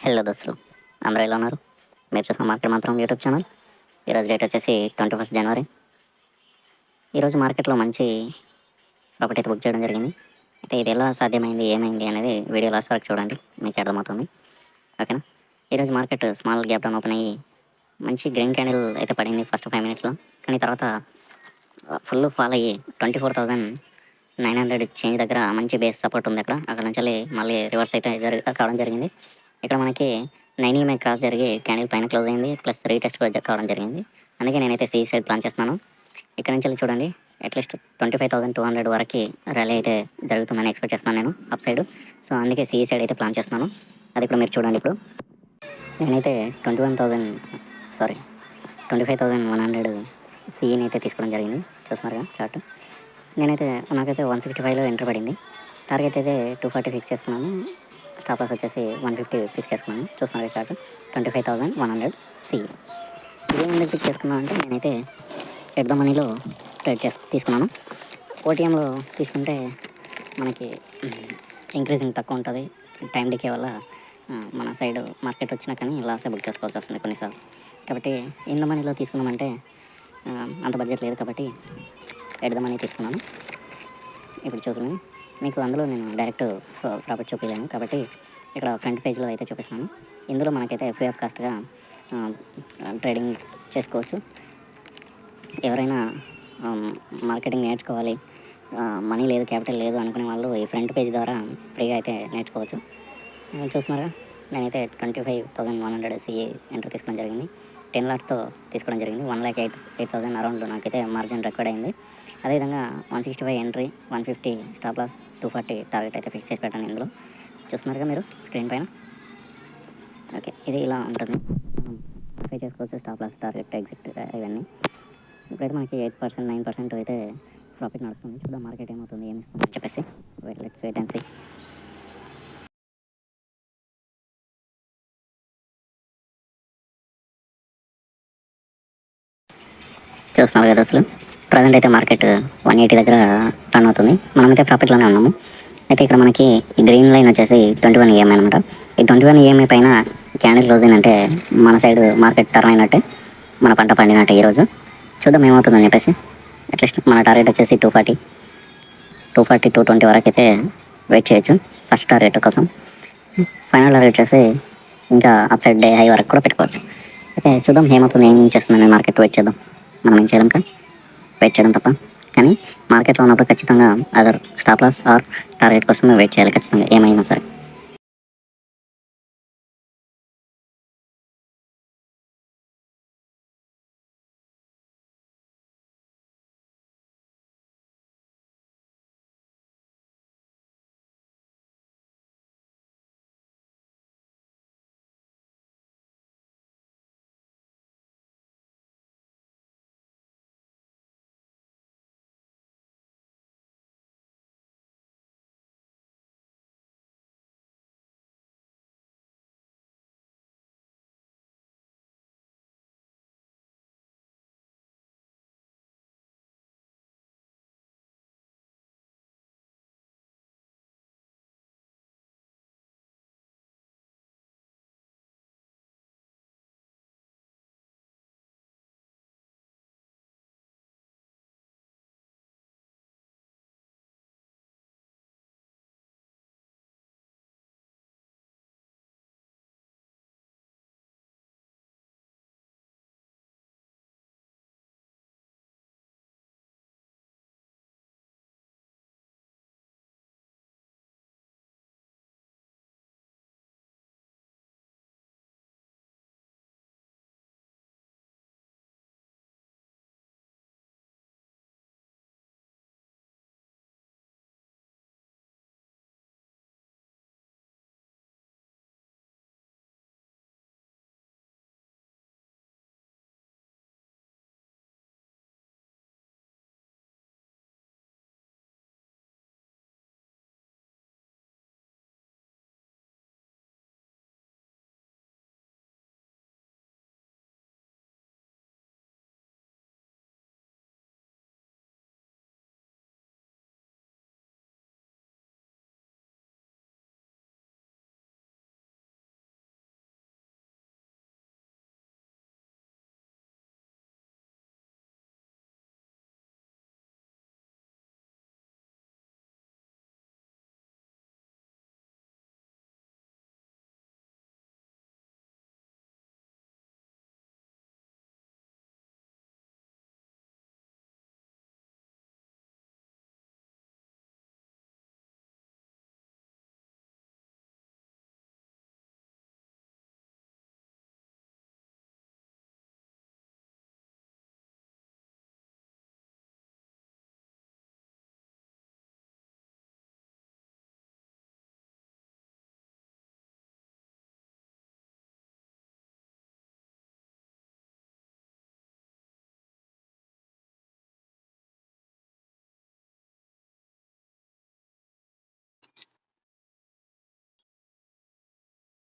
Hello దోస్తులు, అందరూ ఎలా ఉన్నారు? మీరు చూసిన మార్కెట్ మాత్రం యూట్యూబ్ ఛానల్. ఈరోజు డేట్ వచ్చేసి 21 జనవరి. ఈరోజు మార్కెట్లో మంచి ప్రాపర్టీ అయితే బుక్ చేయడం జరిగింది. అయితే ఇది ఎలా సాధ్యమైంది, ఏమైంది అనేది వీడియో లాస్ట్ వరకు చూడండి, మీకు అర్థమవుతుంది. ఓకేనా? ఈరోజు market small gap down open అయ్యి మంచి గ్రీన్ క్యాండిల్ అయితే పడింది ఫస్ట్ 5 మినిట్స్లో. కానీ తర్వాత ఫుల్ ఫాల్ అయ్యి 24,900 చేంజ్ దగ్గర మంచి బేస్ సపోర్ట్ ఉంది. అక్కడ నుంచి మళ్ళీ రివర్స్ అయితే కావడం జరిగింది. ఇక్కడ మనకి 9 ఈఎంఐ క్రాస్ జరిగి క్యాండిల్ పైన క్లోజ్ అయింది, ప్లస్ రీటెస్ట్ కూడా కావడం జరిగింది. అందుకే నేనైతే సి సైడ్ ప్లాన్ చేస్తున్నాను. ఇక్కడ నుంచి చూడండి, అట్లీస్ట్ 25,200 వరకు ర్యాలీ అయితే జరుగుతుందని ఎక్స్పెక్ట్ చేస్తున్నాను నేను అప్ సైడ్. సో అందుకే సి సైడ్ అయితే ప్లాన్ చేస్తున్నాను. అది ఇప్పుడు మీరు చూడండి. ఇప్పుడు నేనైతే 25,100 సిఈని అయితే తీసుకోవడం జరిగింది. చూస్తున్నారుగా చార్ట్. నాకైతే 165లో ఎంటర్ పడింది. టార్గెట్ అయితే 240 ఫిక్స్ చేసుకున్నాను. స్టాప్ లాస్ వచ్చేసి 150 ఫిక్స్ చేసుకున్నాను. చూస్తున్నారు చార్ట్. 25,100 సి. ఇది ఎందుకు ఫిక్స్ చేసుకున్నాను అంటే, నేనైతే ఎట్ ద మనీలో తీసుకున్నాను. ఓటీఎంలో తీసుకుంటే మనకి ఇంక్రీజింగ్ తక్కువ ఉంటుంది. టైం డికే వల్ల మన సైడ్ మార్కెట్ వచ్చినా కానీ లాసే బుక్ చేసుకోవాల్సి వస్తుంది కొన్నిసార్లు. కాబట్టి ఇన్ ద మనీలో తీసుకున్నామంటే అంత బడ్జెట్ లేదు కాబట్టి ఎట్ ద మనీ తీసుకున్నాను. ఇప్పుడు చూస్తున్నాను, మీకు అందులో నేను డైరెక్ట్ ప్రాఫిట్ చూపించలేను కాబట్టి ఇక్కడ ఫ్రంట్ పేజ్లో అయితే చూపిస్తున్నాను. ఇందులో మనకైతే ఫ్రీ ఆఫ్ కాస్ట్గా ట్రేడింగ్ చేసుకోవచ్చు. ఎవరైనా మార్కెటింగ్ నేర్చుకోవాలి, మనీ లేదు, క్యాపిటల్ లేదు అనుకునే వాళ్ళు ఈ ఫ్రంట్ పేజ్ ద్వారా ఫ్రీగా అయితే నేర్చుకోవచ్చు. చూస్తున్నారుగా, నేనైతే 25,100 సిఏ ఎంటర్ తీసుకోవడం జరిగింది. 10 లాట్స్తో తీసుకోవడం జరిగింది. 1,08,000 అరౌండ్ నాకైతే మార్జిన్ రికార్డ్ అయింది. అదేవిధంగా 165 ఎంట్రీ, 150 స్టాప్ లాస్, 240 టార్గెట్ అయితే ఫిక్స్ చేసి పెట్టాను ఇందులో. చూస్తున్నారుగా మీరు స్క్రీన్ పైన. ఓకే, ఇది ఇలా ఉంటుంది. అప్లై చేసుకోవచ్చు స్టాప్ లాస్, టార్గెట్, ఎగ్జిట్ ఇవన్నీ. ఇప్పుడైతే మనకి 8%, 9% అయితే ప్రాఫిట్ నడుస్తుంది. చూద్దాం మార్కెట్ ఏమవుతుంది, ఏమి ఇస్తుంది అని చెప్పేసి. Let's wait and see. చూస్తున్నారు కదా అసలు, ప్రజెంట్ అయితే మార్కెట్ 180 దగ్గర రన్ అవుతుంది. మనమైతే ప్రాఫిట్లోనే ఉన్నాము. అయితే ఇక్కడ మనకి ఈ గ్రీన్ లైన్ వచ్చేసి 21 ఈఎంఐ అనమాట. ఈ 21 ఈఎంఐ పైన క్యాండిల్ క్లోజ్ అయిందంటే మన సైడ్ మార్కెట్ టర్న్ అయినట్టే, మన పంట పండినట్టే. ఈరోజు చూద్దాం ఏమవుతుందని చెప్పేసి. అట్లీస్ట్ మన టార్గెట్ వచ్చేసి 240, 220 వరకు అయితే వెయిట్ చేయొచ్చు ఫస్ట్ టార్గెట్ కోసం. ఫైనల్ టార్గెట్ వచ్చేసి ఇంకా అప్ సైడ్ డే హై వరకు కూడా పెట్టుకోవచ్చు. అయితే చూద్దాం ఏమవుతుంది, ఏం చేస్తుందని మార్కెట్ వెయిట్ చేద్దాం. మనం ఏం చేయలేం కానీ వెయిట్ చేయడం తప్ప. కానీ మార్కెట్లో ఉన్నప్పుడు ఖచ్చితంగా either stop loss or target కోసం వెయిట్ చేయాలి ఖచ్చితంగా, ఏమైనా సరే.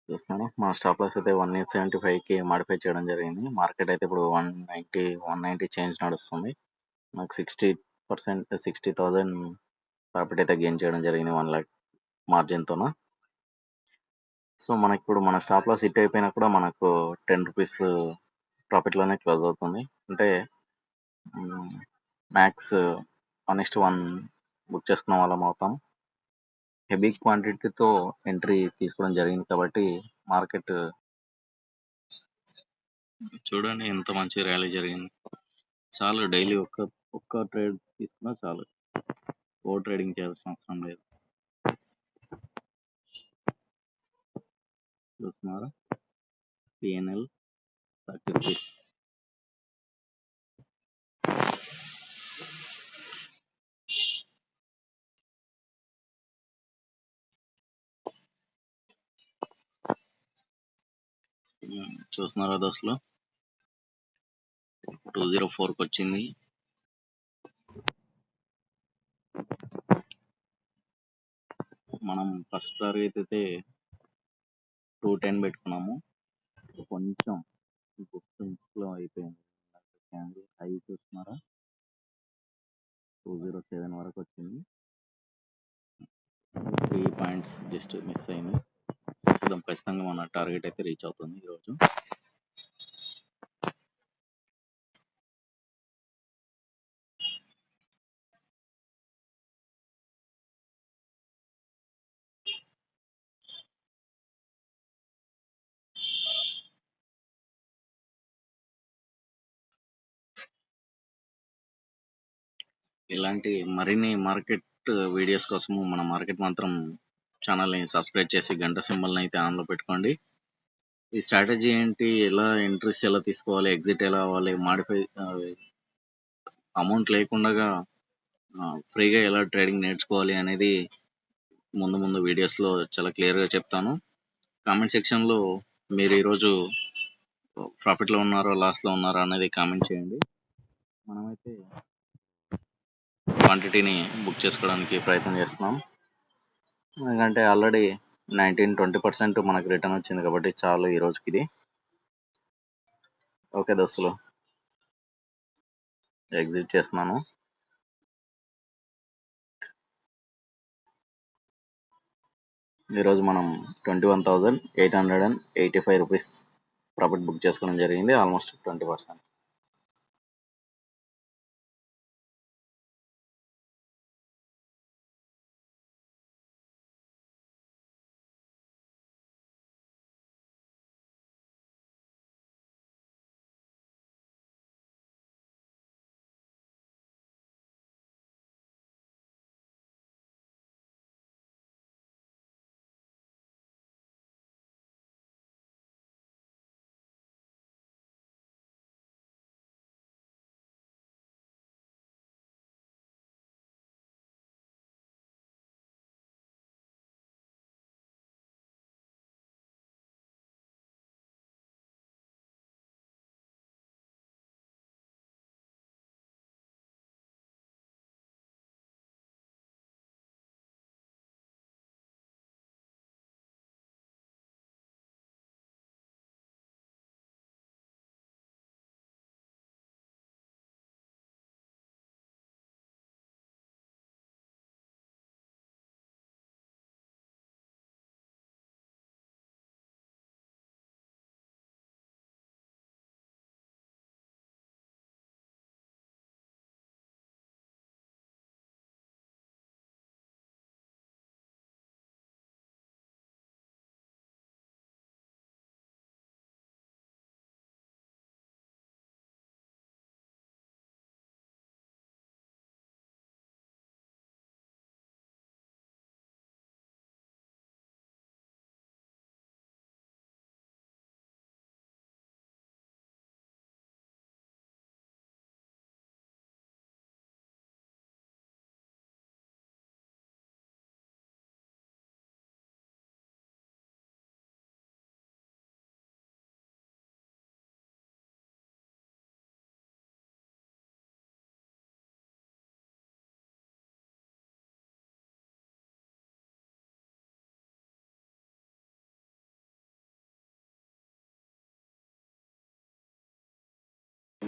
చూస్తున్నాను. మా స్టాప్ లాస్ అయితే 1875కి మాడిఫై చేయడం జరిగింది. మార్కెట్ అయితే ఇప్పుడు 190 చేంజ్ నడుస్తుంది. నాకు 60,000 ప్రాఫిట్ అయితే గెయిన్ చేయడం జరిగింది 1 లాక్ మార్జిన్‌తోన. సో, మనకిప్పుడు మన స్టాప్ లాస్ హిట్ అయిపోయినా కూడా మనకు రూ. 10 ప్రాఫిట్‌లోనే క్లోజ్ అవుతుంది. అంటే మ్యాక్స్ 1:1 బుక్ చేసుకున్న వాళ్ళం అవుతాం. హెవీ క్వాంటిటీతో ఎంట్రీ తీసుకోవడం జరిగింది కాబట్టి మార్కెట్ చూడండి ఎంత మంచి ర్యాలీ జరిగింది. చాలు డైలీ ఒక్క ట్రేడ్ తీసుకున్నా చాలు. ఓవర్ ట్రేడింగ్ చేయాల్సిన అవసరం లేదు. చూస్తున్నారా? PNL 30 rupees. చూస్తున్నారా దోస్తులు? 204కి వచ్చింది. మనం ఫస్ట్ టార్గెట్ అయితే 210 పెట్టుకున్నాము. కొంచెం డిస్టెన్స్లో అయిపోయింది. హై చూస్తున్నారా? 207 వరకు వచ్చింది. 3 పాయింట్స్ జస్ట్ మిస్ అయింది. చూద్దాం, ఖచ్చితంగా మన టార్గెట్ అయితే రీచ్ అవుతుంది ఈరోజు. ఇలాంటి మరిన్ని మార్కెట్ వీడియోస్ కోసము మన మార్కెట్ మాత్రం ఛానల్ని సబ్స్క్రైబ్ చేసి గంట సింబల్ని అయితే ఆన్లో పెట్టుకోండి. ఈ స్ట్రాటజీ ఏంటి, ఎలా ఎంట్రీస్ ఎలా తీసుకోవాలి, ఎగ్జిట్ ఎలా అవ్వాలి, మాడిఫై అమౌంట్ లేకుండా ఫ్రీగా ఎలా ట్రేడింగ్ నేర్చుకోవాలి అనేది ముందు ముందు వీడియోస్లో చాలా క్లియర్గా చెప్తాను. కామెంట్ సెక్షన్లో మీరు ఈరోజు ప్రాఫిట్లో ఉన్నారో లాస్లో ఉన్నారో అనేది కామెంట్ చేయండి. మనమైతే క్వాంటిటీని బుక్ చేసుకోవడానికి ప్రయత్నం చేస్తున్నాం. ఎందుకంటే ఆల్రెడీ 19-20% మనకు రిటర్న్ వచ్చింది కాబట్టి చాలు ఈ రోజుకి ఇది. ఓకే దోస్తులు, ఎగ్జిట్ చేస్తున్నాను. ఈరోజు మనం 21,885 రూపీస్ ప్రాఫిట్ బుక్ చేసుకోవడం జరిగింది, ఆల్మోస్ట్ 20%.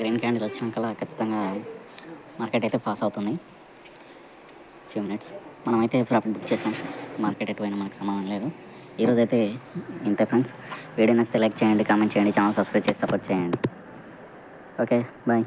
గ్రీన్ క్యాండిల్ వచ్చినాక ఖచ్చితంగా మార్కెట్ అయితే పాస్ అవుతుంది. ఫ్యూ మినిట్స్ మనమైతే ప్రాఫిట్ బుక్ చేసాం. మార్కెట్ ఎటు పోయినా మనకు సంబంధం లేదు. ఈరోజు అయితే ఇంతే ఫ్రెండ్స్. వీడియో నచ్చితే లైక్ చేయండి, కామెంట్ చేయండి, ఛానల్ సబ్స్క్రైబ్ చేసి సపోర్ట్ చేయండి. Okay bye.